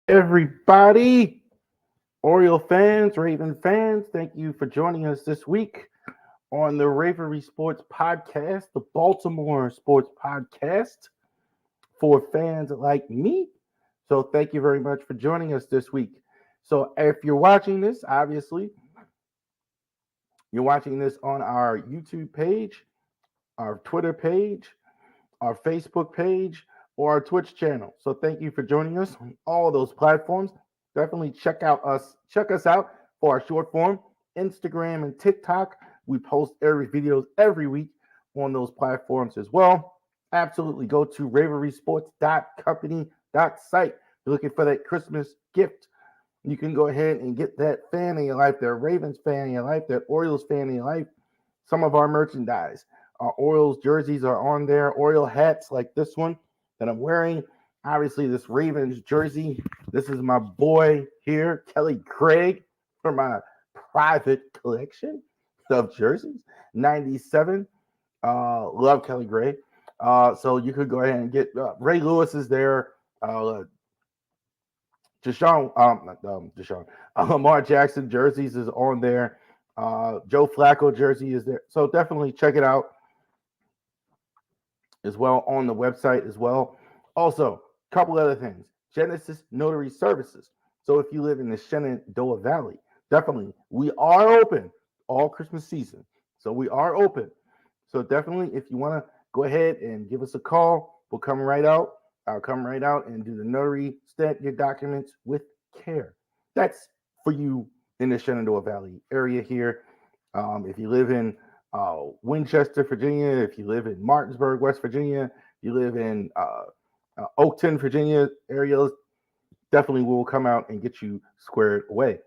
Everybody, Oriole fans, Raven fans, thank you for joining us this week on the Ravery Sports Podcast, the Baltimore Sports Podcast for fans like me. So, thank you very much for joining us this week. So, if you're watching this, obviously, you're watching this on our YouTube page, our Twitter page, our Facebook page, or our Twitch channel. So thank you for joining us on all those platforms. Definitely check us out for our short form, Instagram and TikTok. We post every videos every week on those platforms as well. Absolutely go to ravorisports.company.site. You're looking for that Christmas gift. You can go ahead and get that fan in your life, that Ravens fan in your life, that Orioles fan in your life. Some of our merchandise. Our Orioles jerseys are on there. Oriole hats like this one that I'm wearing. Obviously, this Ravens jersey. This is my boy here, Kelly Craig, for my private collection of jerseys. 97. Love Kelly Gray. So you could go ahead and get Ray Lewis is there. Lamar Jackson jerseys is on there. Joe Flacco jersey is there. So definitely check it out as well on the website as well. Also, a couple other things. Genesis Notary Services. So if you live in the Shenandoah Valley, definitely we are open all Christmas season. So we are open. So definitely if you want to go ahead and give us a call, we'll come right out. I'll come right out and do the notary, stamp your documents with care. That's for you in the Shenandoah Valley area here. If you live in Winchester, Virginia, if you live in Martinsburg, West Virginia, if you live in Oakton, Virginia areas, definitely will come out and get you squared away.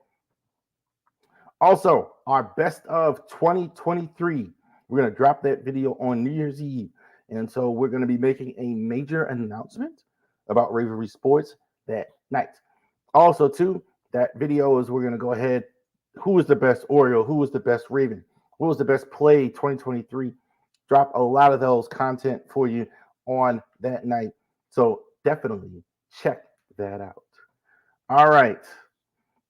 Also, our best of 2023. We're going to drop that video on New Year's Eve. And so we're going to be making a major announcement about Ravery Sports that night. Also, too, that video is we're going to go ahead. Who was the best Oriole? Who was the best Raven? What was the best play 2023? Drop a lot of those content for you on that night. So definitely check that out. All right.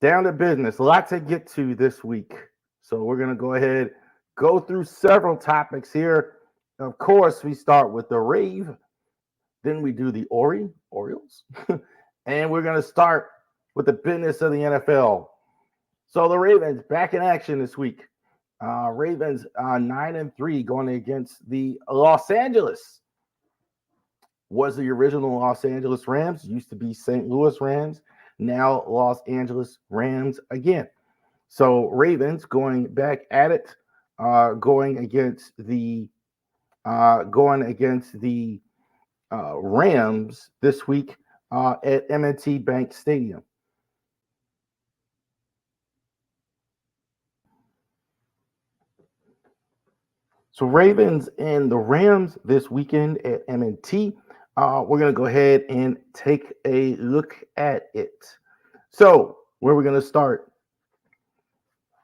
Down to business. A lot to get to this week. So we're going to go ahead, go through several topics here. Of course, we start with the Rave. Then we do the Orioles. And we're going to start with the business of the NFL. So the Ravens back in action this week. Ravens 9-3 going against the Los Angeles. Was the original Los Angeles Rams. Used to be St. Louis Rams. Now Los Angeles Rams again. So Ravens going back at it, going against the Rams this week at M&T Bank Stadium. So Ravens and the Rams this weekend at M&T. We're going to go ahead and take a look at it. So where we're going to start.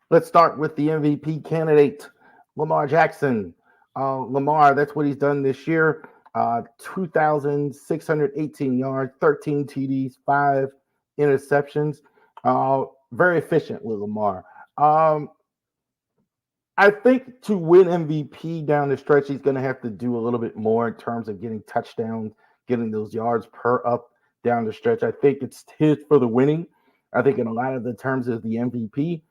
Let's start with the MVP candidate, Lamar Jackson. Lamar, that's what he's done this year. 2,618 yards, 13 TDs, 5 interceptions. Very efficient with Lamar. I think to win MVP down the stretch, he's going to have to do a little bit more in terms of getting touchdowns, getting those yards per up down the stretch. I think it's his for the winning. I think in a lot of the terms of the MVP,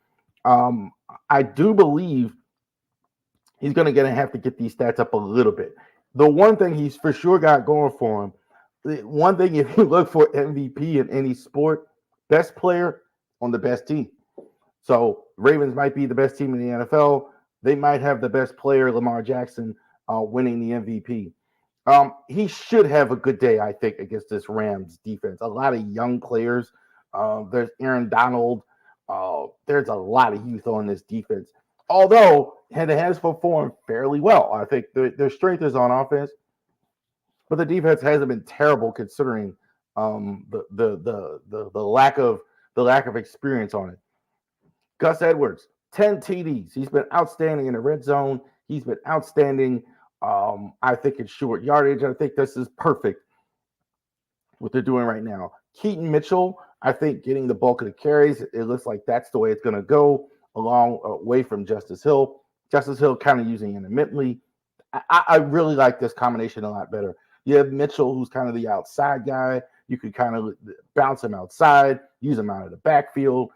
I do believe he's going to have to get these stats up a little bit. The one thing he's for sure got going for him, one thing if you look for MVP in any sport, best player on the best team. So Ravens might be the best team in the NFL. They might have the best player, Lamar Jackson, winning the MVP. He should have a good day, I think, against this Rams defense. A lot of young players. There's Aaron Donald. There's a lot of youth on this defense. Although it has performed fairly well. I think their strength is on offense, but the defense hasn't been terrible considering the lack of experience on it. Gus Edwards, 10 TDs. He's been outstanding in the red zone. He's been outstanding, I think, in short yardage. I think this is perfect what they're doing right now. Keaton Mitchell, I think getting the bulk of the carries, it looks like that's the way it's going to go, along away from Justice Hill. Justice Hill kind of using intermittently. I really like this combination a lot better. You have Mitchell, who's kind of the outside guy. You could kind of bounce him outside, use him out of the backfield.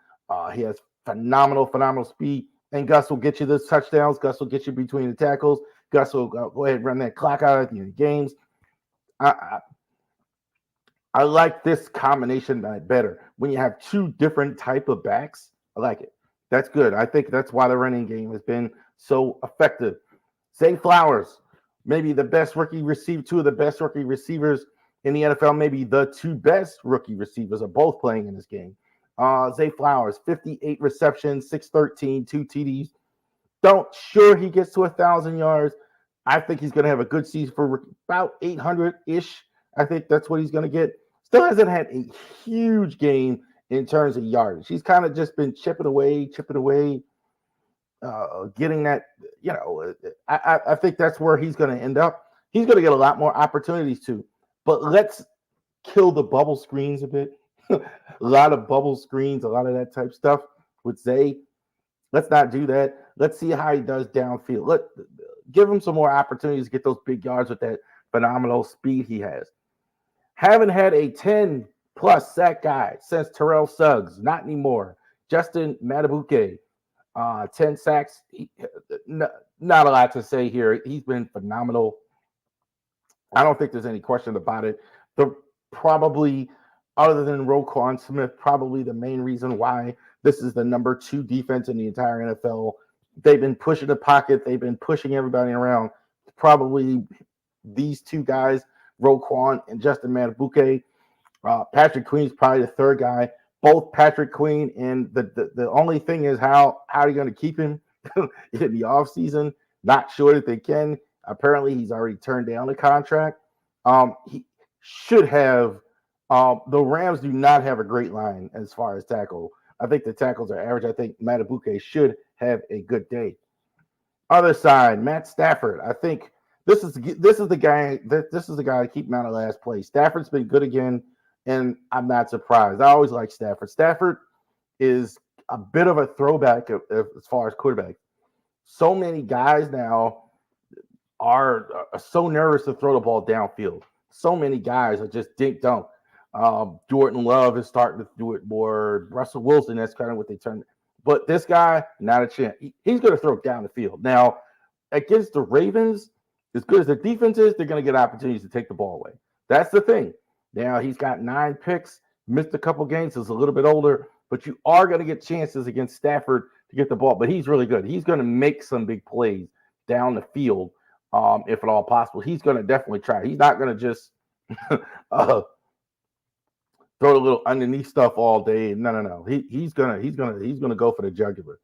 He has phenomenal speed. And Gus will get you the touchdowns. Gus will get you between the tackles. Gus will go ahead and run that clock out at the end of games. I, I like this combination better. When you have two different type of backs, I like it. That's good. I think that's why the running game has been so effective. Zay Flowers, maybe the best rookie receiver, two of the best rookie receivers in the NFL, maybe the two best rookie receivers are both playing in this game. Zay Flowers, 58 receptions, 613, 2 TDs. Don't sure he gets to 1,000 yards. I think he's going to have a good season for about 800-ish. I think that's what he's going to get. Still hasn't had a huge game in terms of yardage. He's kind of just been chipping away, getting that. I think that's where he's going to end up. He's going to get a lot more opportunities too. But let's kill the bubble screens a bit. A lot of bubble screens, a lot of that type stuff with Zay. Let's not do that. Let's see how he does downfield. Give him some more opportunities to get those big yards with that phenomenal speed he has. Haven't had a 10-plus sack guy since Terrell Suggs. Not anymore. Justin Matabuke, 10 sacks. Not a lot to say here. He's been phenomenal. I don't think there's any question about it. Probably, other than Roquan Smith, probably the main reason why this is the number 2 defense in the entire NFL. They've been pushing the pocket. They've been pushing everybody around. Probably these two guys, Roquan and Justin Matabuke. Patrick Queen's probably the third guy. Both Patrick Queen, and the only thing is how are you going to keep him in the offseason? Not sure that they can. Apparently, he's already turned down the contract. He should have. The Rams do not have a great line as far as tackle. I think the tackles are average. I think Matabuke should have a good day. Other side, Matt Stafford. I think this is the guy. This is the guy to keep him out of last place. Stafford's been good again, and I'm not surprised. I always like Stafford. Stafford is a bit of a throwback as far as quarterback. So many guys now are so nervous to throw the ball downfield. So many guys are just dink dunk. Jordan Love is starting to do it more. Russell Wilson, that's kind of what they turn. But this guy, not a chance. He's going to throw it down the field. Now, against the Ravens, as good as the defense is, they're going to get opportunities to take the ball away. That's the thing. Now, he's got 9 picks, missed a couple games, is a little bit older, but you are going to get chances against Stafford to get the ball. But he's really good. He's going to make some big plays down the field, if at all possible. He's going to definitely try. He's not going to just throw the little underneath stuff all day. No. He's gonna go for the jugular.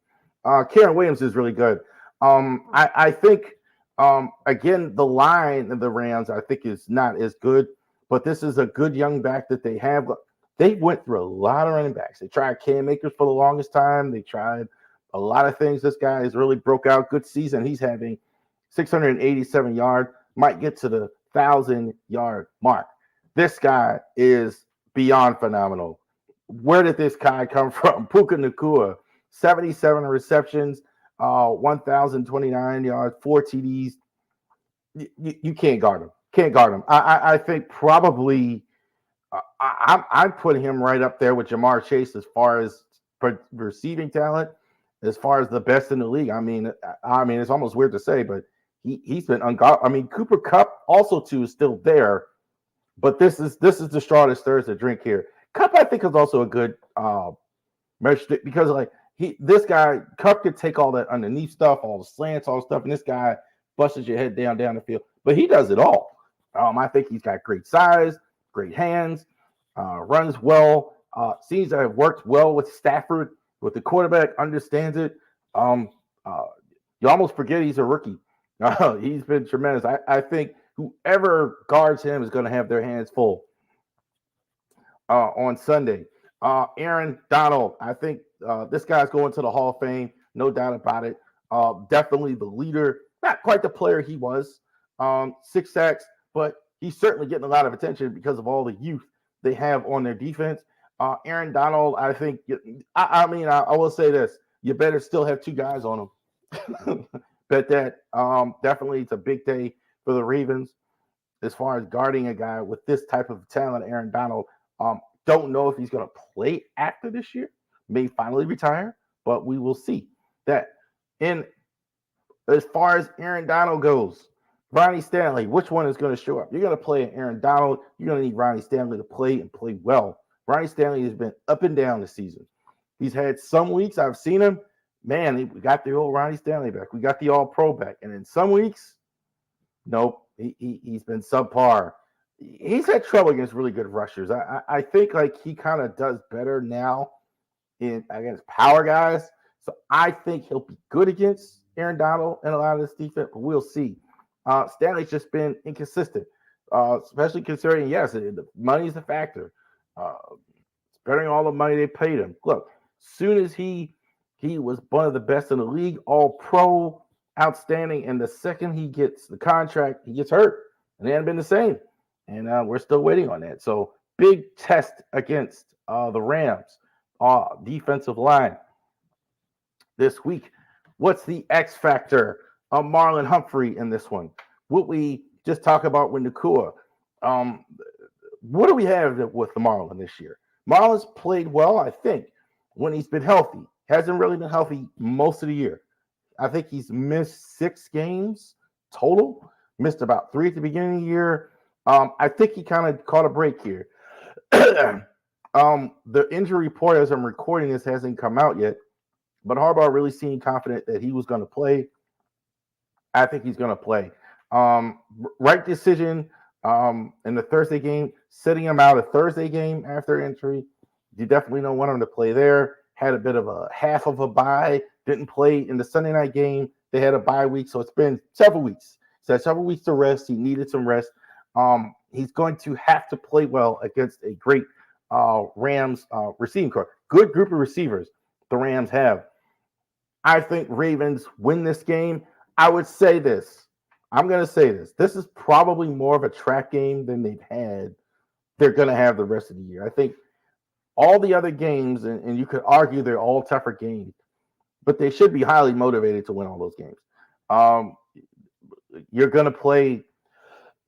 Karen Williams is really good. I think again, the line of the Rams I think is not as good, but this is a good young back that they have. They went through a lot of running backs. They tried Cam Akers for the longest time. They tried a lot of things. This guy has really broke out. Good season. He's having 687 yards. Might get to the 1,000-yard mark. This guy is beyond phenomenal. Where did this guy come from? Puka Nacua, 77 receptions, 1,029 yards, 4 TDs. You can't guard him. Can't guard him. I think probably I'm putting him right up there with Jamar Chase as far as receiving talent, as far as the best in the league. I mean, it's almost weird to say, but he's been ungodly. I mean, Cooper Kupp also too is still there. But this is the straw that stirs the drink here. Kupp, I think, is also a good measure because this guy Kupp could take all that underneath stuff, all the slants, all the stuff, and this guy busts your head down the field. But he does it all. I think he's got great size, great hands, runs well. Seems to have worked well with Stafford, with the quarterback, understands it. You almost forget he's a rookie. He's been tremendous. I think whoever guards him is going to have their hands full on Sunday. Aaron Donald, I think this guy's going to the Hall of Fame, no doubt about it. Definitely the leader, not quite the player he was. 6 sacks, but he's certainly getting a lot of attention because of all the youth they have on their defense. Aaron Donald, I think. I will say this: you better still have two guys on him. Bet that definitely it's a big day for the Ravens as far as guarding a guy with this type of talent, Aaron Donald. Don't know if he's going to play after this year. May finally retire, but we will see that. And as far as Aaron Donald goes, Ronnie Stanley, which one is going to show up? You're going to play Aaron Donald. You're going to need Ronnie Stanley to play and play well. Ronnie Stanley has been up and down this season. He's had some weeks I've seen him. Man, we got the old Ronnie Stanley back. We got the All-Pro back. And in some weeks, nope, he's been subpar. He's had trouble against really good rushers. I think like he kind of does better now against power guys. So I think he'll be good against Aaron Donald and a lot of this defense, but we'll see. Stanley's just been inconsistent, especially considering, yes, the money's a factor. Spending all the money they paid him. Look, soon as he was one of the best in the league, all pro, outstanding, and the second he gets the contract, he gets hurt. And they haven't been the same. And we're still waiting on that. So big test against the Rams defensive line this week. What's the X factor of Marlon Humphrey in this one? What we just talk about with Nakua. What do we have with the Marlon this year? Marlon's played well, I think, when he's been healthy. Hasn't really been healthy most of the year. I think he's missed 6 games total. Missed about 3 at the beginning of the year. I think he kind of caught a break here. The injury report as I'm recording this hasn't come out yet, but Harbaugh really seemed confident that he was going to play. I think he's going to play. Right decision in the Thursday game, sitting him out a Thursday game after injury. You definitely don't want him to play there. Had a bit of a half of a bye. Didn't play in the Sunday night game. They had a bye week, so it's been several weeks. So had several weeks to rest. He needed some rest. He's going to have to play well against a great Rams receiving corps. Good group of receivers the Rams have. I think Ravens win this game. I would say this. I'm going to say this. This is probably more of a trap game than they've had. They're going to have the rest of the year. I think all the other games, and you could argue they're all tougher games, but they should be highly motivated to win all those games. You're going to play.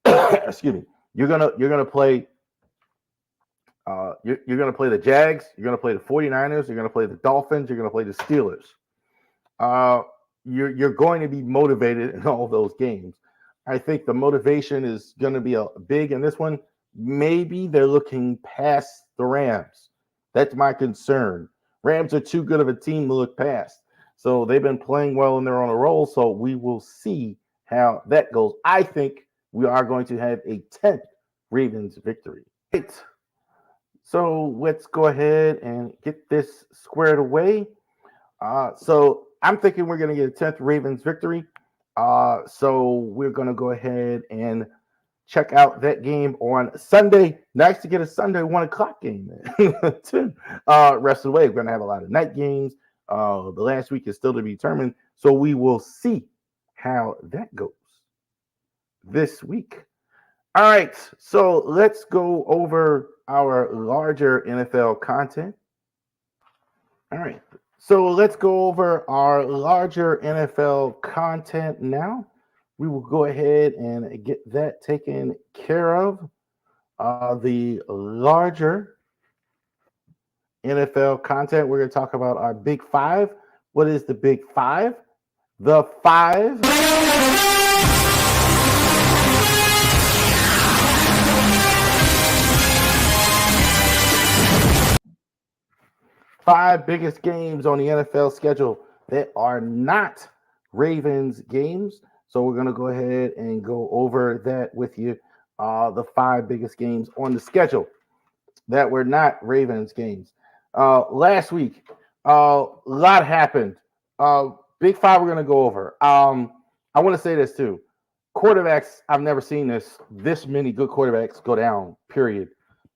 Excuse me. You're gonna play. You're gonna play the Jags. You're gonna play the 49ers. You're gonna play the Dolphins. You're gonna play the Steelers. You're going to be motivated in all those games. I think the motivation is going to be big in this one. Maybe they're looking past the Rams. That's my concern. Rams are too good of a team to look past. So they've been playing well and they're on a roll. So we will see how that goes. I think we are going to have a 10th Ravens victory. Right. So let's go ahead and get this squared away. So I'm thinking we're going to get a 10th Ravens victory. So we're going to go ahead and check out that game on Sunday. Nice to get a Sunday 1 o'clock game to rest of the way. We're going to have a lot of night games. The last week is still to be determined. So we will see how that goes this week. All right. So let's go over our larger NFL content. All right. So let's go over our larger NFL content now. We will go ahead and get that taken care of. The larger NFL content, we're going to talk about our Big Five. What is the Big Five? The five biggest games on the NFL schedule that are not Ravens games. So we're going to go ahead and go over that with you. The 5 biggest games on the schedule that were not Ravens games. Last week, a lot happened. Big 5 we're going to go over. I want to say this too. Quarterbacks, I've never seen this many good quarterbacks go down, period.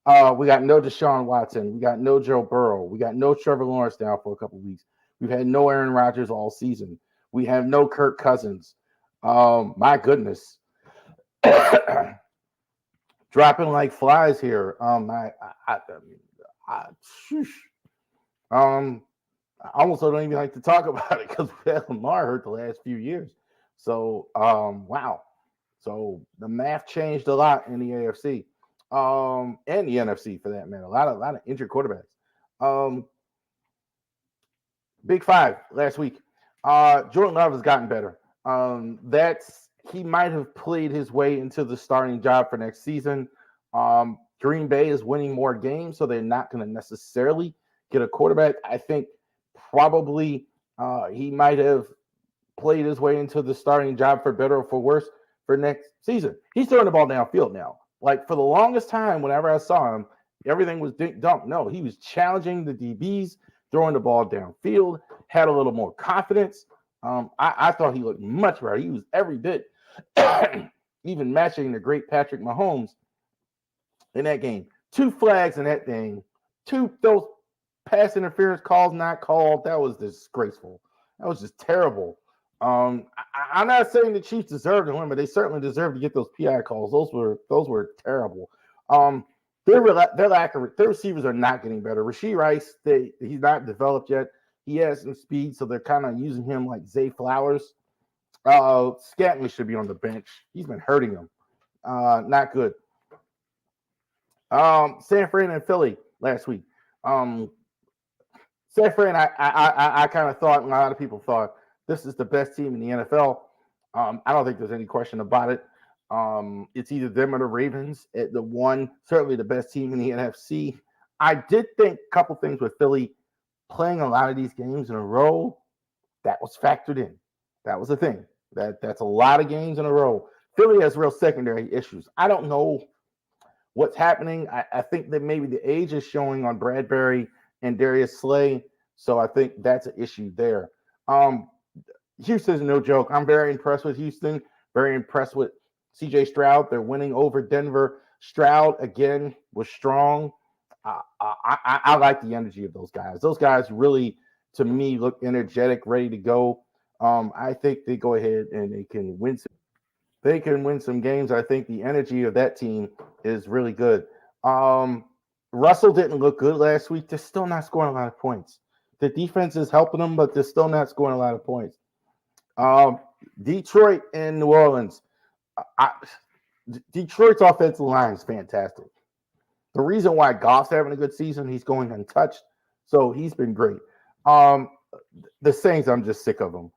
We got no Deshaun Watson. We got no Joe Burrow. We got no Trevor Lawrence down for a couple of weeks. We've had no Aaron Rodgers all season. We have no Kirk Cousins. My goodness. dropping like flies here. I, sheesh. um, I almost don't even like to talk about it because we had Lamar hurt the last few years. So, wow. So the math changed a lot in the AFC, and the NFC for that matter. A lot of injured quarterbacks. Um, Big Five last week. Jordan Love has gotten better. That's He might have played his way into the starting job for next season. Green Bay is winning more games, so they're not going to necessarily get a quarterback. I think probably he might have played his way into the starting job for better or for worse for next season. He's throwing the ball downfield now. Like for the longest time, whenever I saw him, everything was dink dunk. No, he was challenging the DBs, throwing the ball downfield, had a little more confidence. I thought he looked much better. He was every bit, even matching the great Patrick Mahomes in that game. 2 flags in that thing. Those pass interference calls not called. That was disgraceful. That was just terrible. I'm not saying the Chiefs deserved to win, but they certainly deserved to get those PI calls. Those were terrible. Their receivers are not getting better. Rashee Rice, he's not developed yet. He has some speed, so they're kind of using him like Zay Flowers. Scantling should be on the bench. He's been hurting them. Not good. San Fran and Philly last week. San Fran, I kind of thought, and a lot of people thought, this is the best team in the NFL. I don't think there's any question about it. It's either them or the Ravens at the one, certainly the best team in the NFC. I did think a couple things with Philly playing a lot of these games in a row. That was factored in. That was the thing. That's a lot of games in a row. Philly has real secondary issues. I don't know what's happening. I think that maybe the age is showing on Bradbury and Darius Slay. So I think that's an issue there. Houston's no joke. I'm very impressed with Houston. Very impressed with CJ Stroud. They're winning over Denver. Stroud, again, was strong. I like the energy of those guys. Those guys really, to me, look energetic, ready to go. I think they go ahead and they can win some games. I think the energy of that team is really good. Russell didn't look good last week. They're still not scoring a lot of points. The defense is helping them, but they're still not scoring a lot of points. Detroit and New Orleans. Detroit's offensive line is fantastic. The reason why Goff's having a good season, he's going untouched, so he's been great. The Saints, I'm just sick of them.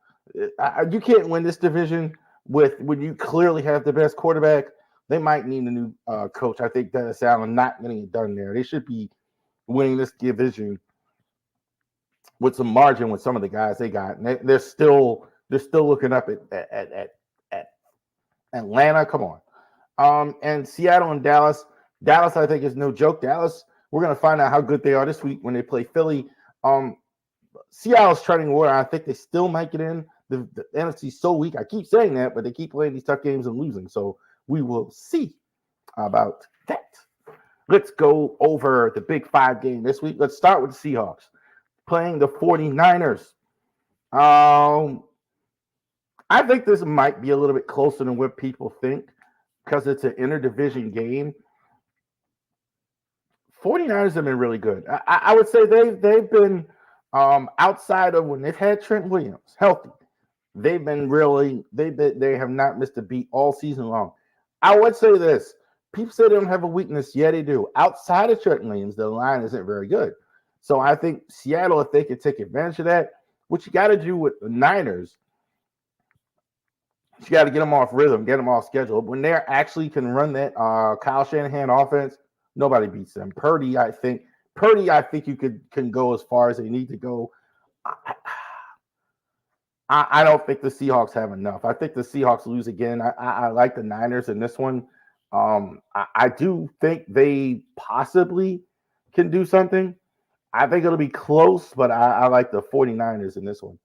You can't win this division when you clearly have the best quarterback. They might need a new coach. I think Dennis Allen not getting it done there. They should be winning this division with some margin with some of the guys they got. And they're still looking up at Atlanta. Come on. And Seattle and Dallas. Dallas, I think, is no joke. Dallas, we're going to find out how good they are this week when they play Philly. Seattle's treading water. I think they still might get in. The NFC's so weak. I keep saying that, but they keep playing these tough games and losing. So we will see about that. Let's go over the Big Five game this week. Let's start with the Seahawks playing the 49ers. I think this might be a little bit closer than what people think because it's an interdivision game. 49ers have been really good. I would say they've been outside of when they've had Trent Williams healthy. They have not missed a beat all season long. I would say this. People say they don't have a weakness. Yeah, they do. Outside of Trent Williams, the line isn't very good. So I think Seattle, if they could take advantage of that, what you got to do with the Niners, you got to get them off rhythm, get them off schedule. When they actually can run that Kyle Shanahan offense, nobody beats them. Purdy, I think you can go as far as they need to go. I don't think the Seahawks have enough. I think the Seahawks lose again. I like the Niners in this one. I do think they possibly can do something. I think it'll be close, but I like the 49ers in this one.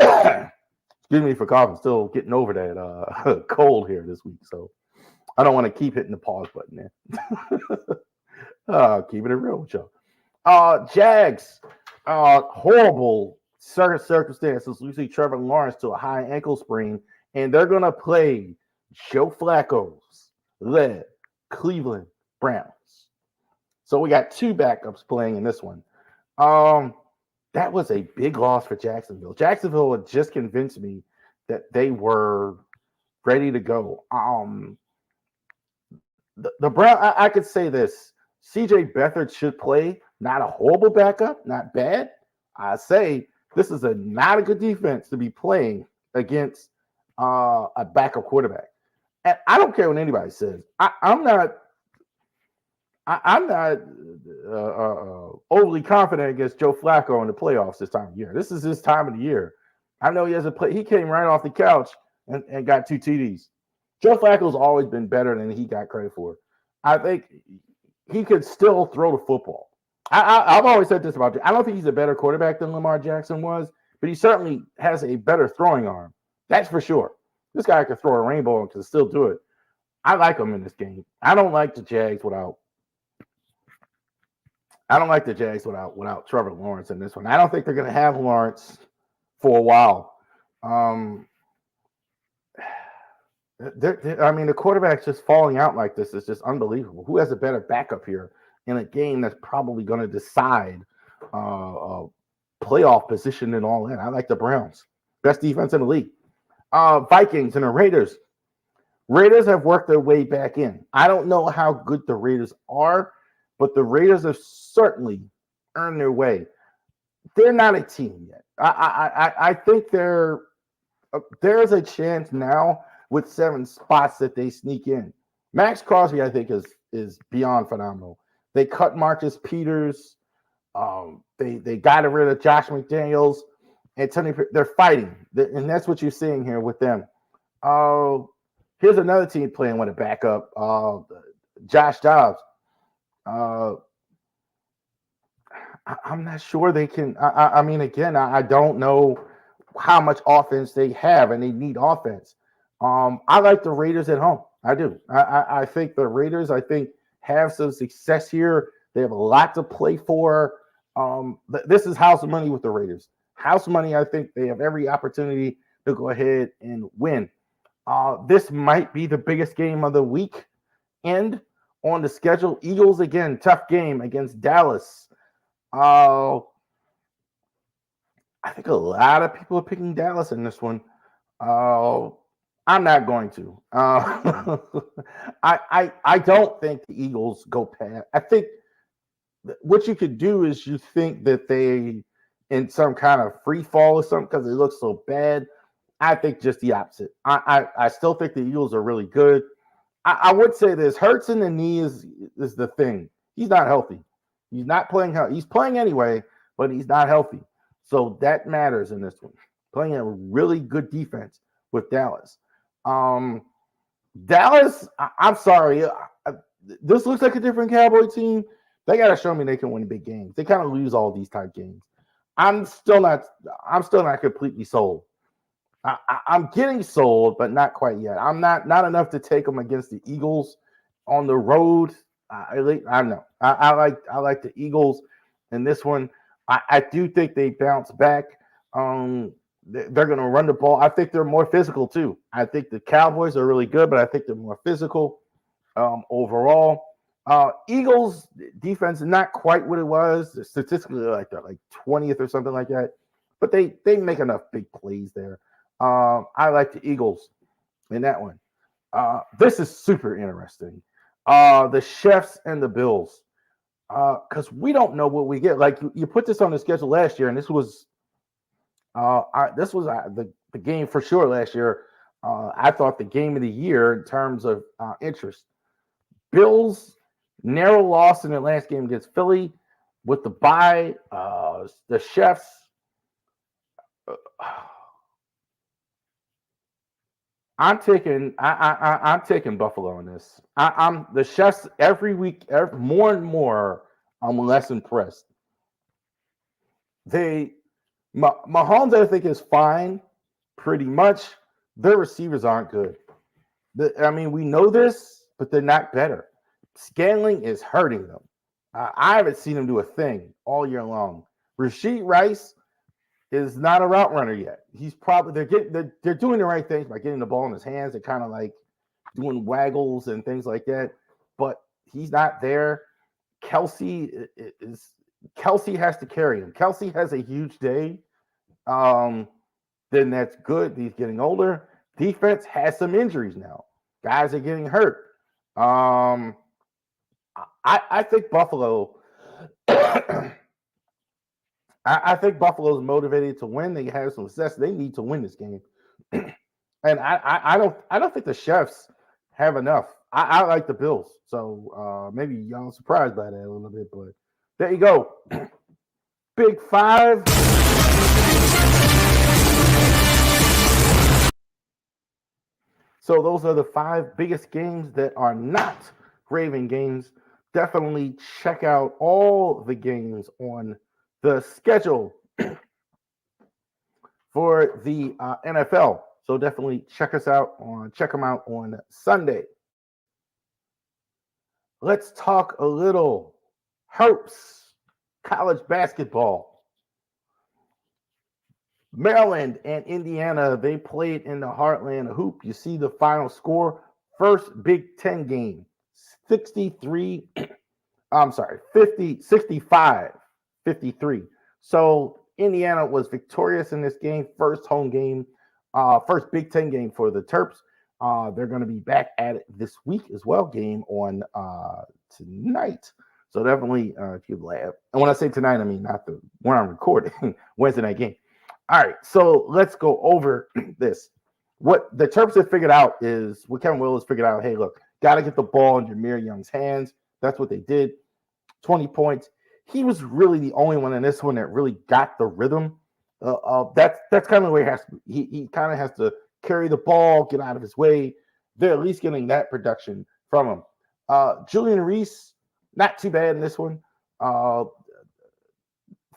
Excuse me for coughing. Still getting over that cold here this week. So I don't want to keep hitting the pause button there. Keeping it real with y'all. Jags, horrible circumstances. Losing Trevor Lawrence to a high ankle sprain, and they're going to play Joe Flacco's led Cleveland Browns. So we got two backups playing in this one. Um, that was a big loss for Jacksonville. Jacksonville had just convinced me that they were ready to go. The Brown, I could say this: CJ Beathard should play. Not a horrible backup, not bad. I say this is a not a good defense to be playing against a backup quarterback. And I don't care what anybody says. I'm not overly confident against Joe Flacco in the playoffs this time of year. This is his time of the year. I know he has a play. He came right off the couch and got two TDs. Joe Flacco's always been better than he got credit for. I think he could still throw the football. I've always said this about you. I don't think he's a better quarterback than Lamar Jackson was, but he certainly has a better throwing arm. That's for sure. This guy could throw a rainbow and can still do it. I like him in this game. I don't like the Jags without Trevor Lawrence in this one. I don't think they're going to have Lawrence for a while. I mean, the quarterback's just falling out like this is just unbelievable. Who has a better backup here in a game that's probably going to decide playoff position and all that? I like the Browns. Best defense in the league. Vikings and the Raiders. Raiders have worked their way back in. I don't know how good the Raiders are, but the Raiders have certainly earned their way. They're not a team yet. I think there's a chance now with 7 spots that they sneak in. Max Crosby, I think, is beyond phenomenal. They cut Marcus Peters. They got rid of Josh McDaniels. And they're fighting. And that's what you're seeing here with them. Here's another team playing with a backup. Josh Dobbs. I'm not sure they can. I mean, again, I don't know how much offense they have, and they need offense. I like the Raiders at home. I do. I think the Raiders, have some success here. They have a lot to play for. This is house money with the Raiders. House money, I think they have every opportunity to go ahead and win. This might be the biggest game of the week end on the schedule. Eagles, again, tough game against Dallas. I think a lot of people are picking Dallas in this one. I'm not going to. I don't think the Eagles go past. I think what you could do is you think that they in some kind of free fall or something because they look so bad. I think just the opposite. I still think the Eagles are really good. I would say this: Hurts in the knee is the thing. He's not healthy. He's not playing healthy. He's playing anyway, but he's not healthy. So that matters in this one. Playing a really good defense with Dallas. Dallas, I'm sorry. This looks like a different Cowboy team. They got to show me they can win big games. They kind of lose all these type games. I'm still not completely sold. I'm getting sold, but not quite yet. I'm not enough to take them against the Eagles on the road. I know. I like the Eagles in this one. I do think they bounce back. They're going to run the ball. I think they're more physical too. I think the Cowboys are really good, but I think they're more physical overall. Eagles defense is not quite what it was. Statistically, like 20th or something like that, but they make enough big plays there. I like the Eagles in that one. This is super interesting. The Chefs and the Bills, because we don't know what we get. Like you put this on the schedule last year, and this was the game for sure last year. I thought the game of the year in terms of interest. Bills narrow loss in their last game against Philly with the bye. The Chefs. I'm taking Buffalo in this. I'm the Chefs every week, more and more. I'm less impressed. Mahomes, I think, is fine, pretty much. Their receivers aren't good. We know this, but they're not better. Scanling is hurting them. I haven't seen him do a thing all year long. Rashid Rice is not a route runner yet. He's probably they're doing the right things by getting the ball in his hands. They're kind of like doing waggles and things like that. but he's not there. Kelsey Kelsey has to carry him. Kelsey has a huge day. Then that's good. He's getting older. Defense has some injuries now. Guys are getting hurt. I think Buffalo. I think Buffalo's motivated to win. They have some success. They need to win this game, and I don't think the Chefs have enough. I like the Bills, so maybe y'all surprised by that a little bit, but there you go. Big Five. So those are the 5 biggest games that are not Raven games. Definitely check out all the games on the schedule for the NFL. So definitely check them out on Sunday. Let's talk a little Hoops, college basketball. Maryland and Indiana, they played in the Heartland Hoop. You see the final score. First Big Ten game, 63, 65, 53. So Indiana was victorious in this game. First home game, first Big Ten game for the Terps. They're going to be back at it this week as well. Game on tonight. So definitely, if you laugh, and when I say tonight, I mean not the when I'm recording Wednesday night game. All right, so let's go over this. What the Terps have figured out is what Kevin Willis figured out. Hey, look, got to get the ball in Jameer Young's hands. That's what they did. 20 points. He was really the only one in this one that really got the rhythm. That's kind of the way he has to. He kind of has to carry the ball, get out of his way. They're at least getting that production from him. Julian Reese, not too bad in this one.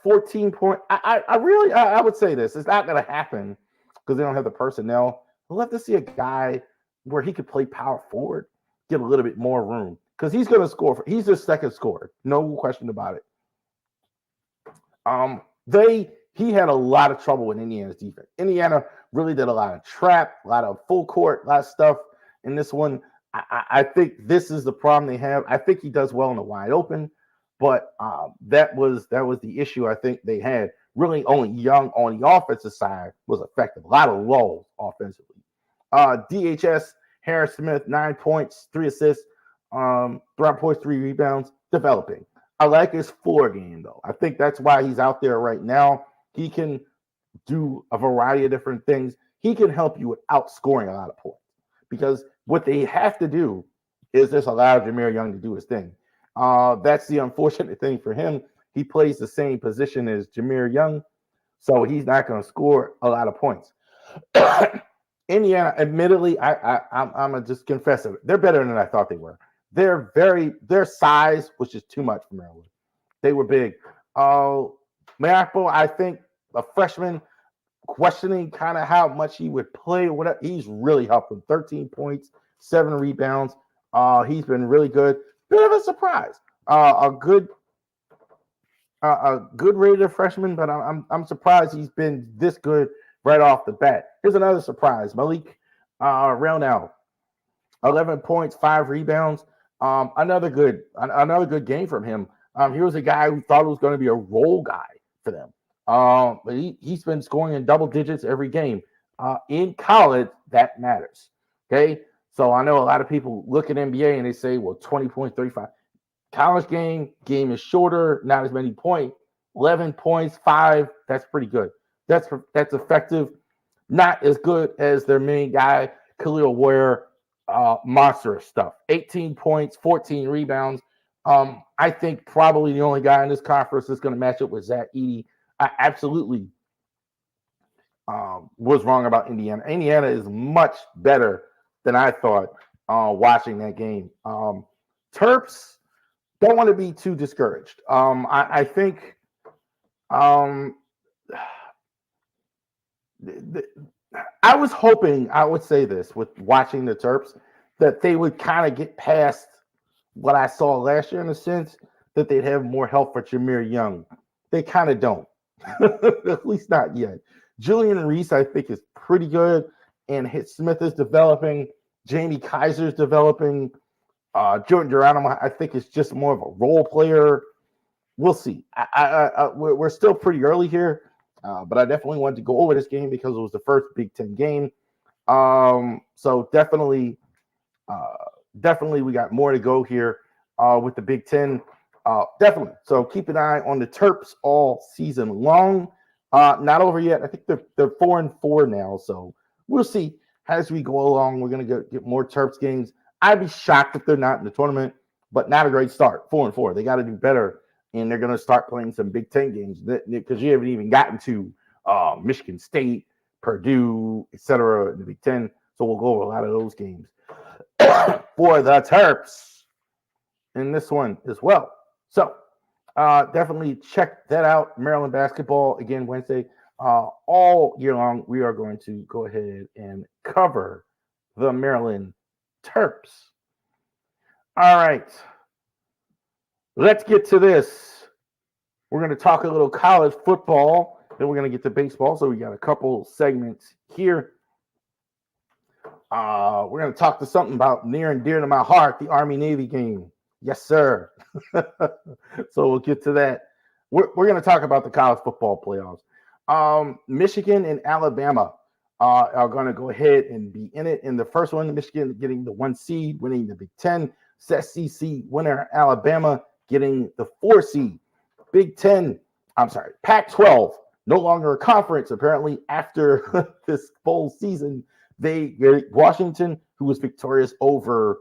14 point. I would say this. It's not going to happen because they don't have the personnel. We'll have to see a guy where he could play power forward, get a little bit more room because he's going to score. He's their second scorer, no question about it. He had a lot of trouble with Indiana's defense. Indiana really did a lot of trap, a lot of full court, a lot of stuff in this one. I think this is the problem they have. I think he does well in the wide open, but that was the issue I think they had. Really, only Young on the offensive side was effective. A lot of lulls offensively. DHS Harris Smith, 9 points, 3 assists, 3 points, 3 rebounds, developing. I like his floor game though. I think that's why he's out there right now. He can do a variety of different things. He can help you without scoring a lot of points because what they have to do is just allow Jameer Young to do his thing. That's the unfortunate thing for him. He plays the same position as Jameer Young, so he's not going to score a lot of points. Indiana, admittedly, I'm gonna just confess it. They're better than I thought they were. Their size was just too much for Maryland. They were big. Mariappo, I think a freshman, questioning kind of how much he would play. Whatever, he's really helped them. 13 points, 7 rebounds. He's been really good. Bit of a surprise. A good rated freshman, but I'm surprised he's been this good right off the bat. Here's another surprise. Malik Raunel, 11 points, 5 rebounds. Another good game from him. He was a guy who thought it was going to be a role guy for them. But he's been scoring in double digits every game. In college, that matters. Okay, so I know a lot of people look at NBA and they say, well, 20 points, 35. College game is shorter, not as many points. 11 points, 5. That's pretty good. That's effective. Not as good as their main guy, Khalil Ware, monstrous stuff. 18 points, 14 rebounds. I think probably the only guy in this conference that's going to match up with Zach Edey. I absolutely was wrong about Indiana. Indiana is much better than I thought watching that game. Terps don't want to be too discouraged. I think I was hoping, I would say this with watching the Terps, that they would kind of get past what I saw last year in the sense that they'd have more help for Jameer Young. They kind of don't, at least not yet. Julian Reese, I think, is pretty good, and Smith is developing. Jamie Kaiser's developing. Jordan Geronimo, I think, is just more of a role player. We'll see. We're still pretty early here, but I definitely wanted to go over this game because it was the first Big Ten game. So uh, definitely, we got more to go here with the Big Ten. Definitely. So keep an eye on the Terps all season long. Not over yet. I think they're 4-4 now. So we'll see as we go along. We're gonna get more Terps games. I'd be shocked if they're not in the tournament, but not a great start. 4-4. They got to do better, and they're gonna start playing some Big Ten games because you haven't even gotten to Michigan State, Purdue, etc. in the Big Ten. So we'll go over a lot of those games for the Terps in this one as well. So definitely check that out. Maryland basketball again Wednesday. All year long, we are going to go ahead and cover the Maryland Terps. All right, let's get to this. We're going to talk a little college football. Then we're going to get to baseball. So we got a couple segments here. We're going to talk to something about near and dear to my heart, the Army-Navy game. Yes, sir. So we'll get to that. We're going to talk about the college football playoffs. Michigan and Alabama are going to go ahead and be in it. In the first one, Michigan getting the 1 seed, winning the Big Ten. SEC winner, Alabama getting the 4 seed. Pac-12, no longer a conference, apparently, after this full season. Washington, who was victorious over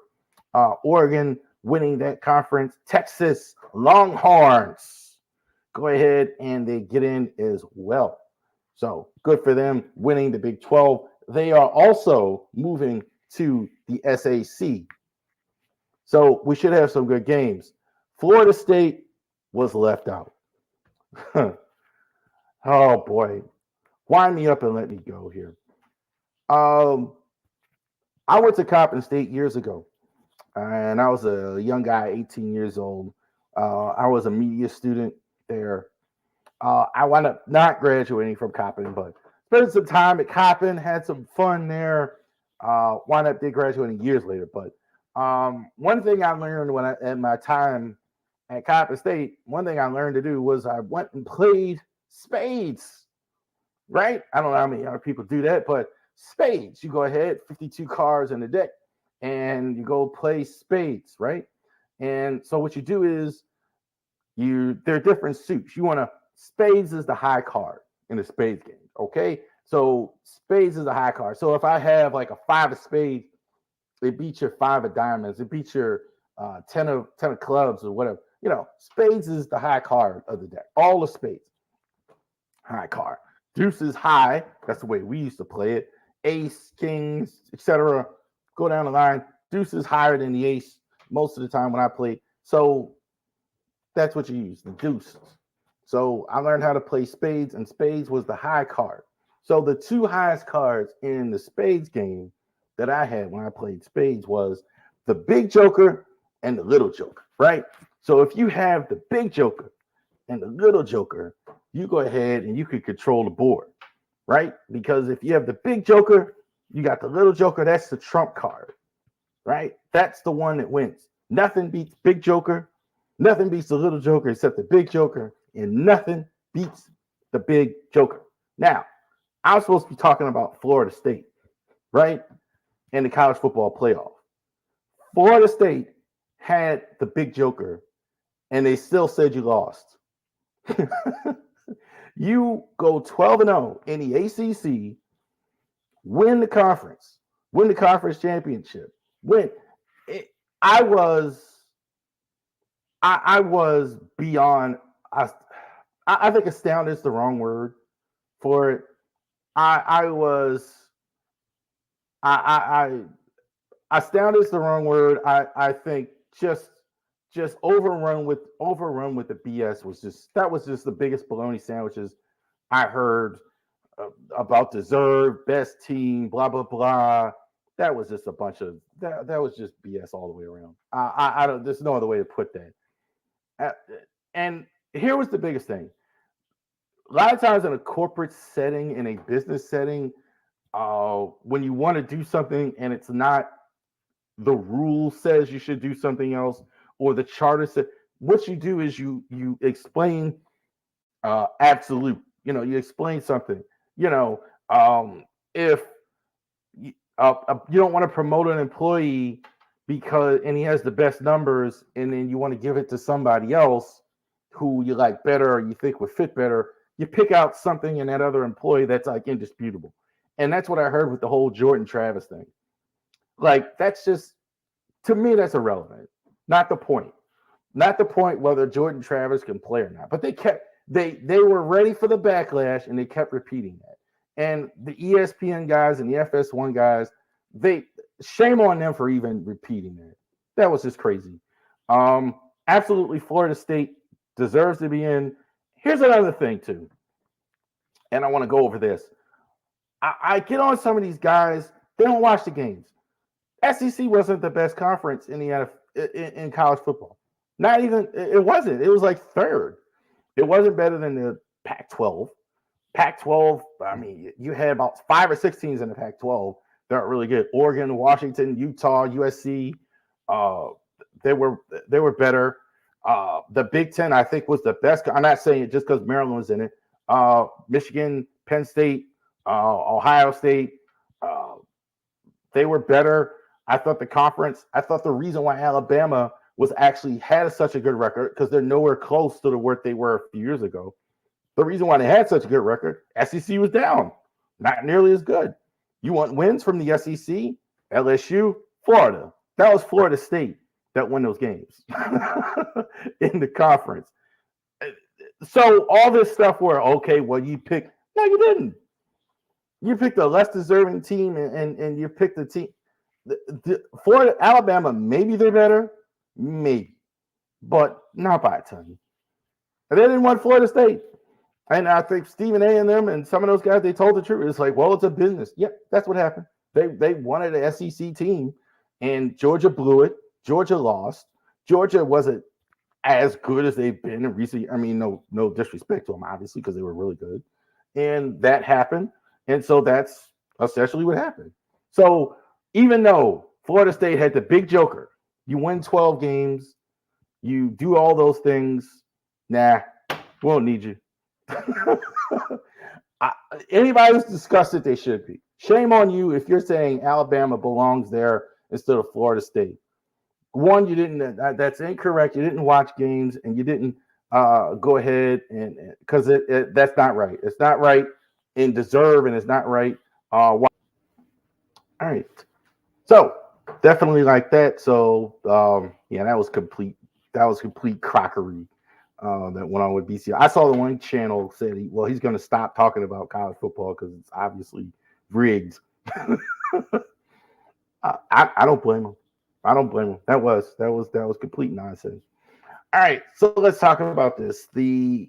Oregon, winning that conference. Texas Longhorns go ahead and they get in as well. So good for them winning the Big 12. They are also moving to the SAC. So we should have some good games. Florida State was left out. Oh boy. Wind me up and let me go here. I went to Coppin State years ago, and I was a young guy, 18 years old. I was a media student there. I wound up not graduating from Coppin, but spent some time at Coppin, had some fun there. Wound up did graduating years later. But one thing I learned at my time at Coppin State, one thing I learned to do was I went and played spades. Right? I don't know how many other people do that, but spades. You go ahead, 52 cards in the deck, and you go play spades, right? And so what you do is there are different suits. Spades is the high card in the spades game. Okay. So spades is the high card. So if I have like a 5 of spades, it beats your 5 of diamonds, it beats your 10 of clubs or whatever. Spades is the high card of the deck. All the spades. High card. Deuces high. That's the way we used to play it. Ace, kings, etc. Go down the line. Deuces higher than the ace most of the time when I played. So that's what you use, the deuces. So I learned how to play spades, and spades was the high card. So the 2 highest cards in the spades game that I had when I played spades was the big joker and the little joker, right? So if you have the big joker and the little joker, you go ahead and you can control the board, right? Because if you have the big joker, you got the little joker, that's the trump card, right? That's the one that wins. Nothing beats big joker. Nothing beats the little joker except the big joker, and nothing beats the big joker. Now, I'm supposed to be talking about Florida State, right? In the college football playoff. Florida State had the big joker, and they still said you lost. You go 12-0 in the ACC, win the conference championship. I was beyond. I think astounded is the wrong word for it. I was. Astounded is the wrong word. I think just overrun with the BS was just the biggest bologna sandwiches I heard about deserved best team, blah blah blah. That was just a bunch of that was just BS all the way around. I don't. There's no other way to put that. And here was the biggest thing. A lot of times in a corporate setting, in a business setting, when you want to do something and it's not the rule says you should do something else, or the charter said. What you do is you explain absolute. You explain something. You know, if you don't want to promote an employee because and he has the best numbers, and then you want to give it to somebody else who you like better or you think would fit better, you pick out something in that other employee that's like indisputable. And that's what I heard with the whole Jordan Travis thing. Like that's just to me that's irrelevant. Not the point. Not the point whether Jordan Travis can play or not. But they were ready for the backlash and they kept repeating that. And the ESPN guys and the FS1 guys, they shame on them for even repeating that. That was just crazy. Absolutely, Florida State deserves to be in. Here's another thing too, and I want to go over this. I get on some of these guys; they don't watch the games. SEC wasn't the best conference in in college football. Not even it wasn't. It was like third. It wasn't better than the Pac-12. Pac-12. I mean, you had about 5 or 6 teams in the Pac-12 that are really good. Oregon, Washington, Utah, USC. Uh, they were better. The Big Ten, I think, was the best. I'm not saying it just because Maryland was in it. Michigan, Penn State, Ohio State. Uh, they were better. I thought the conference. I thought the reason why Alabama was actually had such a good record because they're nowhere close to the work they were a few years ago. The reason why they had such a good record, SEC was down, not nearly as good. You want wins from the SEC, LSU, Florida. That was Florida State that won those games in the conference. So all this stuff where, okay, well, you picked, no, you didn't. You picked a less deserving team and you picked the team. Florida, Alabama, maybe they're better, maybe, but not by a ton. And they didn't want Florida State. And I think Stephen A. and them and some of those guys, they told the truth. It's like, well, it's a business. Yep, that's what happened. They wanted an SEC team, and Georgia blew it. Georgia lost. Georgia wasn't as good as they've been in recent. I mean, no disrespect to them, obviously, because they were really good, and that happened. And so that's essentially what happened. So even though Florida State had the big joker, you win 12 games, you do all those things. Nah, we don't need you. Anybody who's discussed it, they should be. Shame on you if you're saying Alabama belongs there instead of Florida State. One, you didn't. That's incorrect. You didn't watch games, and you didn't go ahead and because that's not right. It's not right in deserve, and it's not right. All right. So definitely like that. So yeah, that was complete. That was complete crockery. That went on with BC. I saw the one channel said, he's going to stop talking about college football because it's obviously rigged. I don't blame him. I don't blame him. That was complete nonsense. All right, so let's talk about this. The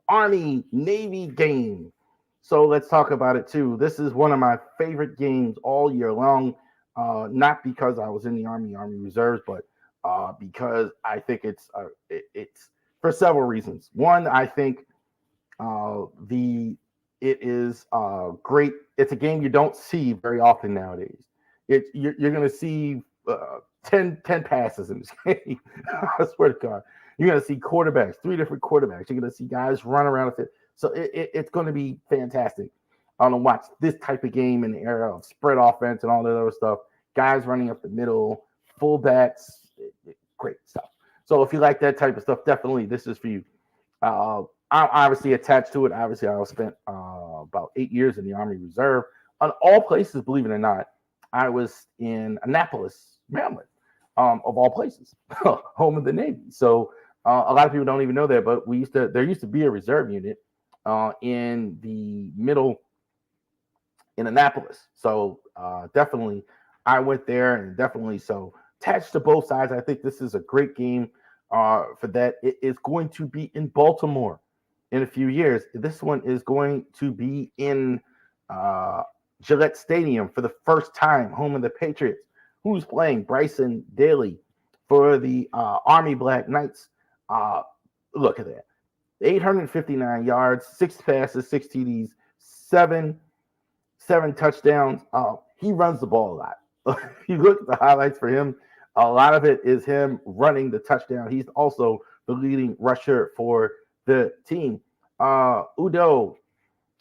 Army Navy game. So let's talk about it too. This is one of my favorite games all year long. Not because I was in the Army Reserves, but because I think it's for several reasons. One, I think it is great. It's a game you don't see very often nowadays. You're going to see 10 passes in this game. I swear to God. You're going to see quarterbacks, 3 different quarterbacks. You're going to see guys run around with it. So it's going to be fantastic. I want to watch this type of game in the era of spread offense and all that other stuff. Guys running up the middle, fullbacks, great stuff. So if you like that type of stuff, definitely this is for you. I'm obviously attached to it. Obviously, I spent about 8 years in the Army Reserve. On all places, believe it or not, I was in Annapolis, Maryland, of all places, home of the Navy. So a lot of people don't even know that, but there used to be a reserve unit in the middle in Annapolis. So definitely, I went there, and definitely so attached to both sides. I think this is a great game for that. It is going to be in Baltimore in a few years. This one is going to be in Gillette Stadium for the first time, home of the Patriots. Who's playing? Bryson Daly for the Army Black Knights. Look at that. 859 yards, 6 passes, 6 TDs, seven touchdowns. He runs the ball a lot. you look at the highlights for him, a lot of it is him running the touchdown. He's also the leading rusher for the team. Udo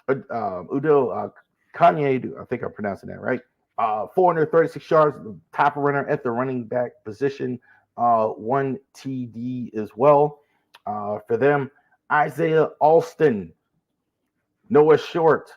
Kanye, I think I'm pronouncing that right. 436 yards, top runner at the running back position. One TD as well for them. Isaiah Alston, Noah Short,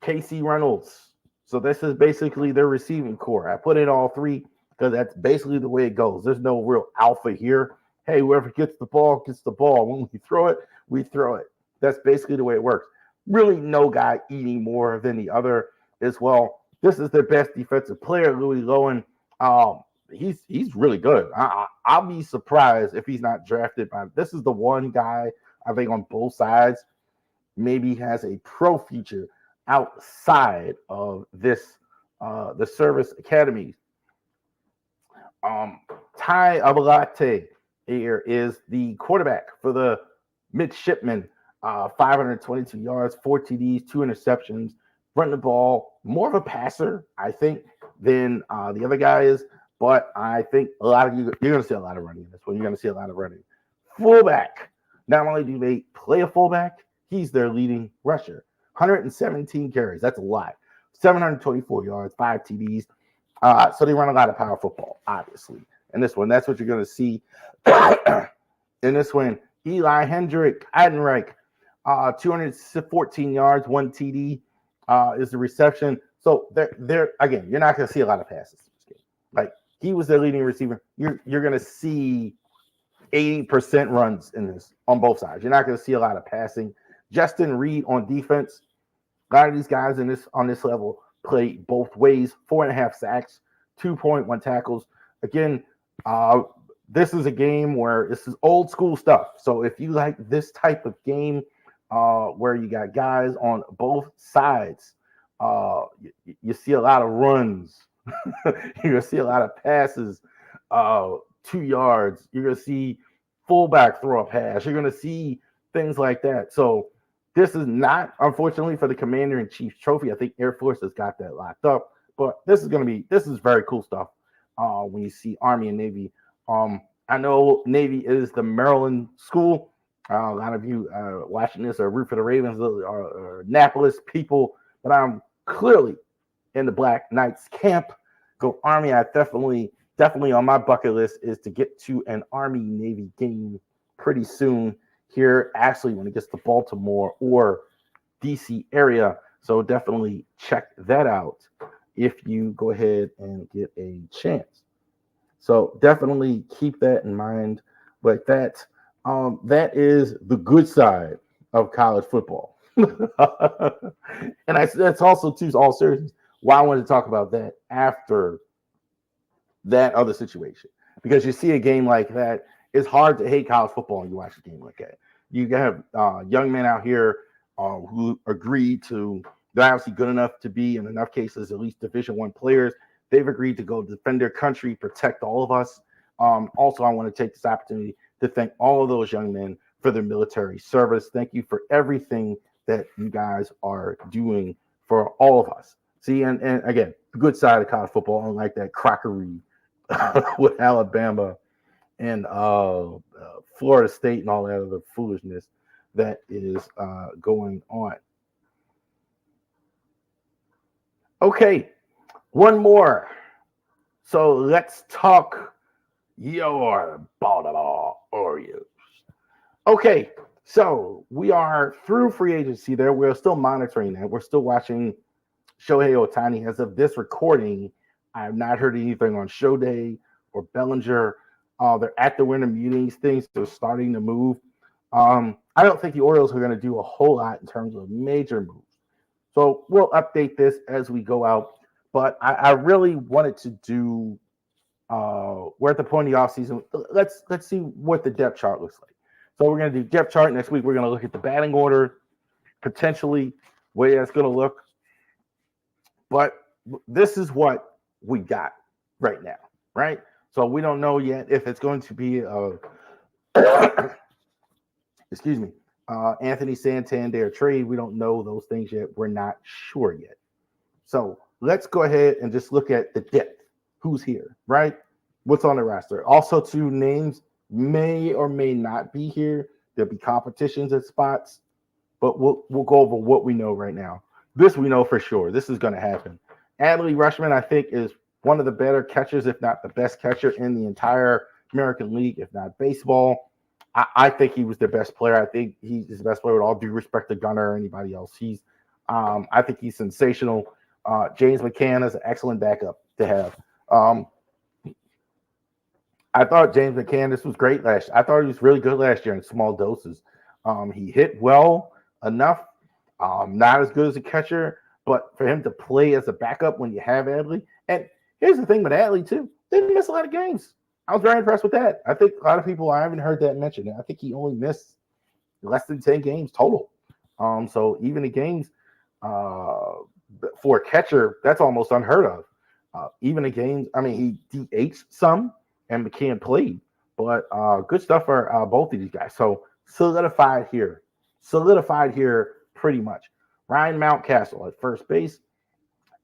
Casey Reynolds. So this is basically their receiving core. I put in all three because that's basically the way it goes. There's no real alpha here. Hey, whoever gets the ball gets the ball. When we throw it, we throw it. That's basically the way it works. Really, no guy eating more than the other as well. This is their best defensive player, Louis Lowen. He's really good. I'll be surprised if he's not drafted by. This is the one guy I think on both sides maybe has a pro future outside of this the service academies. Ty Abalate here is the quarterback for the midshipmen. 522 yards, 4 TDs, 2 interceptions, running the ball, more of a passer, I think, than the other guy is. But I think a lot of you're going to see a lot of running in this one. You're going to see a lot of running. Fullback. Not only do they play a fullback, he's their leading rusher. 117 carries. That's a lot. 724 yards, 5 TDs. So they run a lot of power football, obviously. In this one, that's what you're going to see. In this one, Eli Heidenreich, 214 yards, 1 TD is the reception. So they're again, you're not going to see a lot of passes in this game. Like he was their leading receiver. You're going to see 80% runs in this on both sides. You're not going to see a lot of passing. Justin Reed on defense. A lot of these guys on this level play both ways. 4.5 sacks, 2.1 tackles. Again, this is a game where this is old school stuff. So if you like this type of game where you got guys on both sides, you see a lot of runs. You're going to see a lot of passes, 2 yards. You're going to see fullback throw a pass. You're going to see things like that. So this is not, unfortunately, for the Commander-in-Chief trophy. I think Air Force has got that locked up. But this is very cool stuff when you see Army and Navy. I know Navy is the Maryland school. A lot of you watching this are root for the Ravens or Annapolis people, but I'm clearly in the Black Knights camp. Go Army. I definitely on my bucket list is to get to an Army Navy game pretty soon here, actually, when it gets to Baltimore or DC area. So definitely check that out if you go ahead and get a chance. So definitely keep that in mind. But that is the good side of college football. And that's also, too, all seriousness, why I wanted to talk about that after that other situation. Because you see a game like that, it's hard to hate college football when you watch a game like that. You have young men out here who agree to, they're obviously good enough to be, in enough cases, at least Division I players. They've agreed to go defend their country, protect all of us. Also, I want to take this opportunity to thank all of those young men for their military service. Thank you for everything that you guys are doing for all of us. See, and again, the good side of college football, unlike that crockery with Alabama and Florida State and all that other foolishness that is going on. Okay, one more. So let's talk your Baltimore Orioles. Okay, so we are through free agency there. We're still monitoring that. We're still watching Shohei Ohtani. As of this recording, I have not heard anything on Shohei or Bellinger. They're at the winter meetings. Things are starting to move. I don't think the Orioles are going to do a whole lot in terms of major moves. So we'll update this as we go out. But I really wanted to do. We're at the point of the offseason. Let's see what the depth chart looks like. So we're going to do depth chart next week. We're going to look at the batting order, potentially way that's going to look. But this is what we got right now, right? So we don't know yet if it's going to be excuse me, Anthony Santander trade. We don't know those things yet. We're not sure yet. So let's go ahead and just look at the depth. Who's here, right? What's on the roster? Also, two names may or may not be here. There'll be competitions at spots, but we'll go over what we know right now. This we know for sure. This is going to happen. Adley Rushman, I think, is one of the better catchers, if not the best catcher in the entire American League, if not baseball. I think he was the best player. I think he's the best player with all due respect to Gunnar or anybody else. I think he's sensational. James McCann is an excellent backup to have. Um, I thought James McCann, this was great last year. I thought he was really good last year in small doses. He hit well enough, not as good as a catcher, but for him to play as a backup when you have Adley. And here's the thing with Adley, too. Didn't miss a lot of games. I was very impressed with that. I think a lot of people, I haven't heard that mentioned. I think he only missed less than 10 games total. So even the games for a catcher, that's almost unheard of. Even the games, I mean, he DH'd some and McCann played, but good stuff for both of these guys. So solidified here pretty much. Ryan Mountcastle at first base.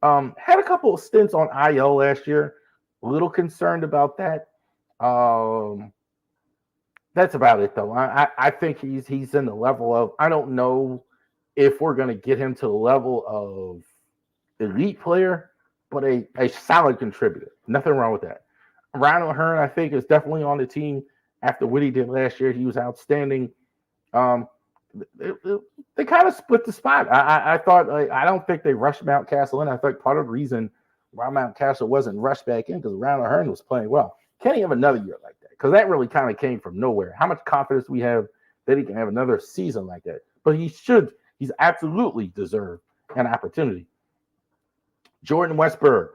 Had a couple of stints on IL last year. A little concerned about that. That's about it, though. I think he's in the level of, I don't know if we're going to get him to the level of elite player, but a solid contributor. Nothing wrong with that. Ryan O'Hearn, I think, is definitely on the team after what he did last year. He was outstanding. They kind of split the spot. I thought, I don't think they rushed Mountcastle in. I think part of the reason why Mountcastle wasn't rushed back in because Ryan O'Hearn was playing well. Can he have another year like that? Because that really kind of came from nowhere. How much confidence we have that he can have another season like that? But he's absolutely deserved an opportunity. Jordan Westburg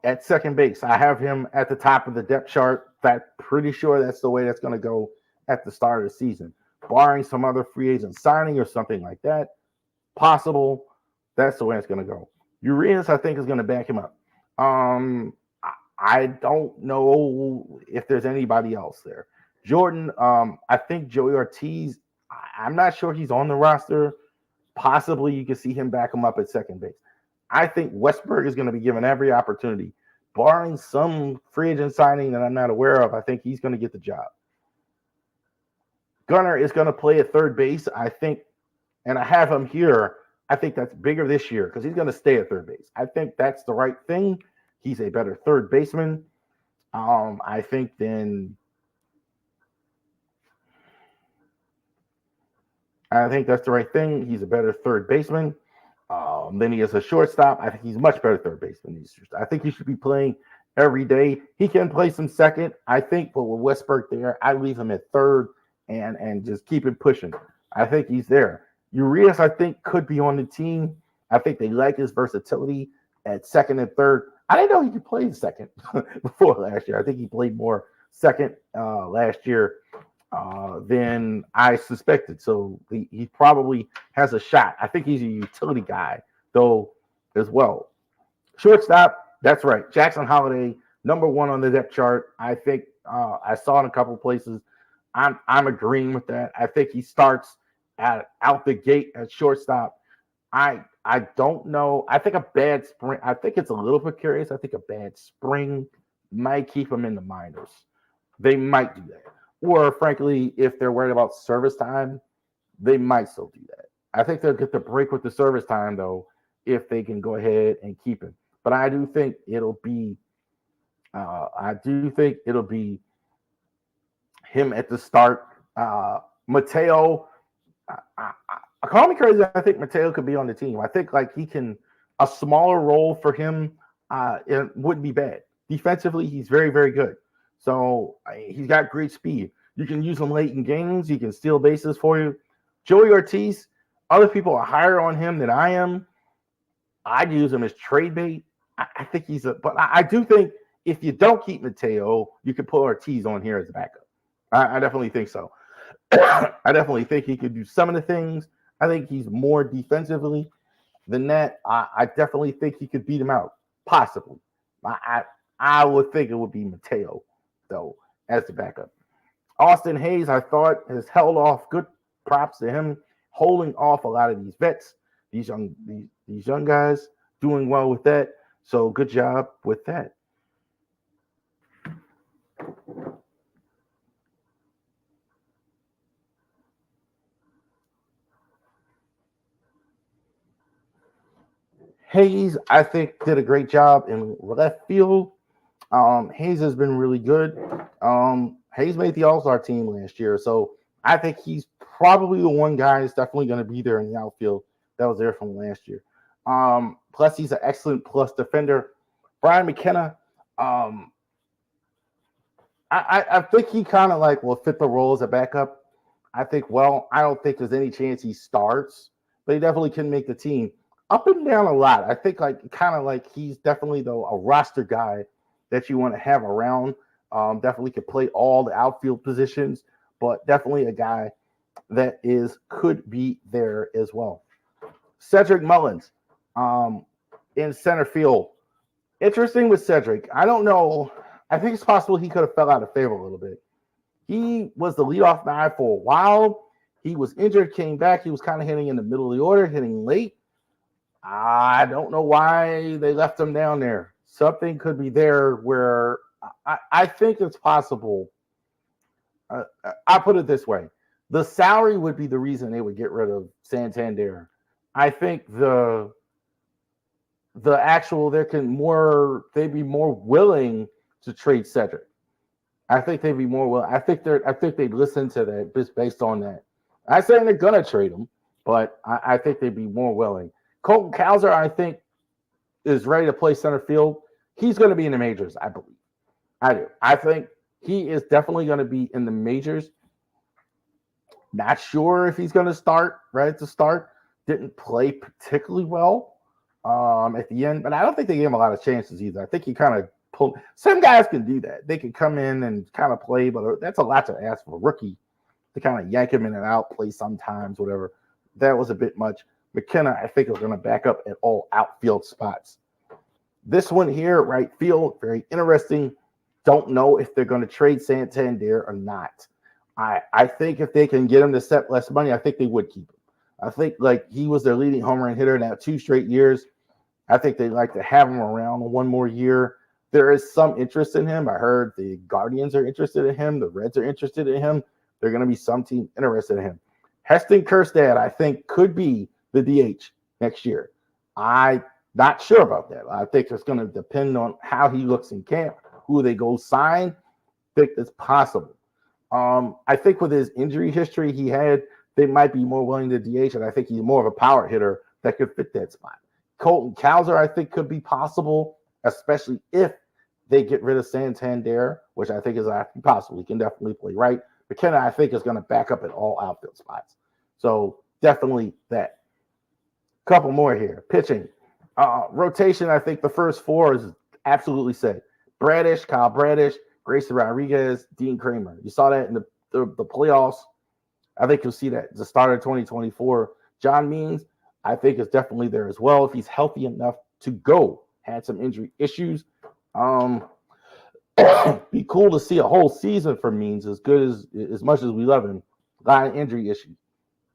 at second base. I have him at the top of the depth chart. Pretty sure that's the way that's going to go at the start of the season. Barring some other free agent signing or something like that, possible, that's the way it's going to go. Urias, I think, is going to back him up. I don't know if there's anybody else there. Jordan, I think Joey Ortiz, I'm not sure he's on the roster. Possibly you can see him back him up at second base. I think Westburg is going to be given every opportunity. Barring some free agent signing that I'm not aware of, I think he's going to get the job. Gunnar is going to play at third base, I think, and I have him here. I think that's bigger this year because he's going to stay at third base. I think that's the right thing. He's a better third baseman. I think that's the right thing. He's a better third baseman. Then he is a shortstop. I think he's much better third baseman. I think he should be playing every day. He can play some second, I think, but with Westburg there, I leave him at third and just keep it pushing. I think he's there. Urias, I think, could be on the team. I think they like his versatility at second and third. I didn't know he could play second before last year. I think he played more second last year than I suspected. So he probably has a shot. I think he's a utility guy, though, as well. Shortstop, that's right. Jackson Holiday, number one on the depth chart. I think I saw in a couple of places. I'm agreeing with that. I think he starts out the gate at shortstop. I don't know. I think a bad spring. I think it's a little precarious. I think a bad spring might keep him in the minors. They might do that. Or frankly, if they're worried about service time, they might still do that. I think they'll get the break with the service time though, if they can go ahead and keep him. But I do think it'll be him at the start. Mateo, call me crazy. I think Mateo could be on the team. I think like a smaller role for him it wouldn't be bad. Defensively, he's very, very good. So he's got great speed. You can use him late in games. He can steal bases for you. Joey Ortiz, other people are higher on him than I am. I'd use him as trade bait. I think but I do think if you don't keep Mateo, you can put Ortiz on here as a backup. I definitely think so. I definitely think he could do some of the things. I think he's more defensively than that. I definitely think he could beat him out, possibly. I would think it would be Mateo, though, as the backup. Austin Hayes, I thought, has held off. Good props to him, holding off a lot of these vets, these young guys. doing well with that. So good job with that. Hayes, I think, did a great job in left field. Hayes has been really good. Hayes made the All Star team last year, so I think he's probably the one guy that's definitely going to be there in the outfield that was there from last year. Plus, he's an excellent plus defender. Brian McKenna, um, I think he kind of like will fit the role as a backup. I think, well, I don't think there's any chance he starts, but he definitely can make the team up and down a lot. I think like kind of like he's definitely though a roster guy that you want to have around. Definitely could play all the outfield positions, but definitely a guy that is could be there as well. Cedric Mullins um, in center field. Interesting with Cedric. I don't know. I think it's possible he could have fell out of favor a little bit. He was the leadoff guy for a while. He was injured, came back. He was kind of hitting in the middle of the order, hitting late. I don't know why they left him down there. Something could be there where I think it's possible. I put it this way: the salary would be the reason they would get rid of Santander. I think the actual they'd be more willing to trade Cedric. I think they'd be more willing. I think they'd listen to that just based on that. I'm saying they're gonna trade him, but I think they'd be more willing. Colton Cowser, I think, is ready to play center field. He's going to be in the majors, I believe. I do. I think he is definitely going to be in the majors. Not sure if he's going to start right at the start. Didn't play particularly well at the end, but I don't think they gave him a lot of chances either. I think he kind of pulled. Some guys can do that. They can come in and kind of play, but that's a lot to ask for a rookie to kind of yank him in and out, play sometimes, whatever. That was a bit much. McKenna, I think, is going to back up at all outfield spots. This one here, right field, very interesting. Don't know if they're going to trade Santander or not. I think if they can get him to set less money, I think they would keep him. I think like he was their leading home run hitter now 2 straight years. I think they'd like to have him around one more year. There is some interest in him. I heard the Guardians are interested in him. The Reds are interested in him. There are going to be some team interested in him. Heston Kjerstad, I think, could be the DH next year. I'm not sure about that. I think it's going to depend on how he looks in camp, who they go sign. I think it's possible. I think with his injury history he had, they might be more willing to DH, and I think he's more of a power hitter that could fit that spot. Colton Cowser, I think, could be possible, especially if they get rid of Santander, which I think is actually possible. He can definitely play right. McKenna, I think, is going to back up at all outfield spots. So definitely that. Couple more here. Pitching. Rotation, I think the first four is absolutely set. Bradish, Kyle Bradish, Grayson Rodriguez, Dean Kramer. You saw that in the playoffs. I think you'll see that at the start of 2024. John Means, I think, is definitely there as well if he's healthy enough to go. Had some injury issues. Be cool to see a whole season for Means as much as we love him. A lot of injury issues.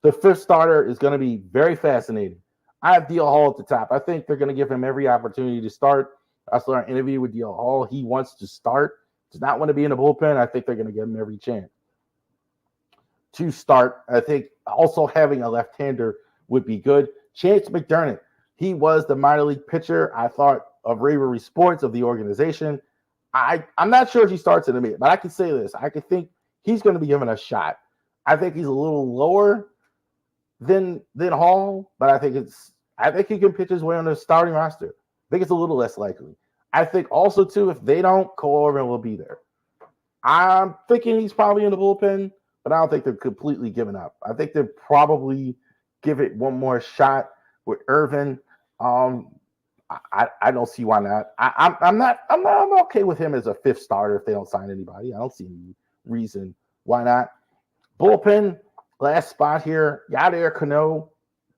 The fifth starter is going to be very fascinating. I have DL Hall at the top. I think they're going to give him every opportunity to start. I saw an interview with DL Hall. He wants to start. Does not want to be in the bullpen. I think they're going to give him every chance to start. I think also having a left-hander would be good. Chance McDermott. He was the minor league pitcher, I thought, of Ravery Sports, of the organization. I'm not sure if he starts in a minute, but I can say this. I could think he's going to be given a shot. I think he's a little lower than Hall, but I think he can pitch his way on the starting roster. I think it's a little less likely. I think also too, if they don't, Cole Irvin will be there. I'm thinking he's probably in the bullpen, but I don't think they're completely giving up. I think they'll probably give it one more shot with Irvin. I don't see why not. I'm okay with him as a fifth starter if they don't sign anybody. I don't see any reason why not. Bullpen, last spot here, Yadier Cano,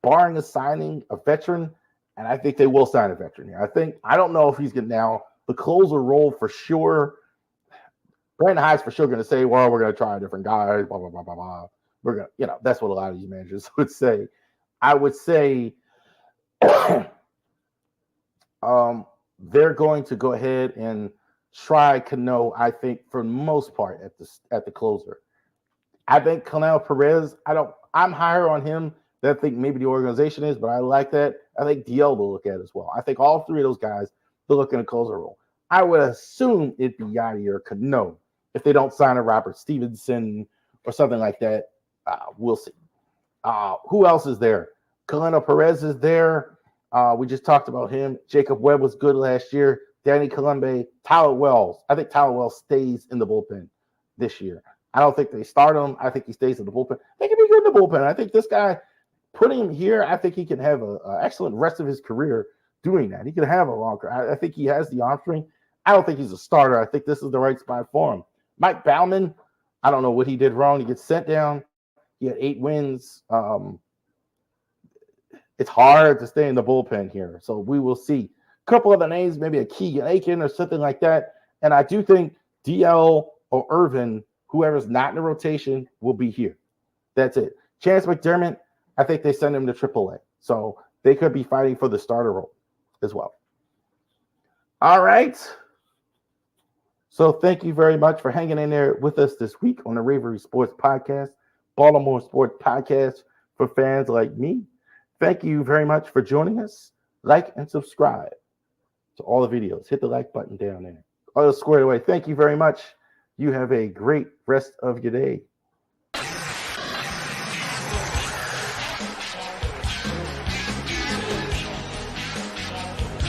barring a signing, a veteran, and I think they will sign a veteran here. I don't know if he's going to now. The closer role for sure. Brandon Hyde's for sure going to say, well, we're going to try a different guy, blah, blah, blah, blah, blah. We're going to, that's what a lot of these managers would say. I would say Um, they're going to go ahead and try Cano, I think, for the most part at the closer. I think Canal Perez, I'm higher on him than I think maybe the organization is, but I like that. I think DL will look at as well. I think all three of those guys will look in a closer role. I would assume it'd be Yachty or Cano if they don't sign a Robert Stevenson or something like that. We'll see. Who else is there? Kalena Perez is there. We just talked about him. Jacob Webb was good last year. Danny Colombe, Tyler Wells. I think Tyler Wells stays in the bullpen this year. I don't think they start him. I think he stays in the bullpen. They can be good in the bullpen. I think this guy, putting him here, I think he can have an excellent rest of his career doing that. He can have a long career. I think he has the arm strength. I don't think he's a starter. I think this is the right spot for him. Mike Baumann, I don't know what he did wrong. He gets sent down. He had 8 wins. It's hard to stay in the bullpen here. So we will see. A couple other names, maybe a Keegan Aiken or something like that. And I do think DL or Irvin, whoever's not in the rotation, will be here. That's it. Chance McDermott, I think they send him to AAA. So they could be fighting for the starter role as well. All right. So thank you very much for hanging in there with us this week on the Ravery Sports Podcast, Baltimore Sports Podcast for fans like me. Thank you very much for joining us. Like and subscribe to all the videos. Hit the like button down there. All squared away. Thank you very much. You have a great rest of your day.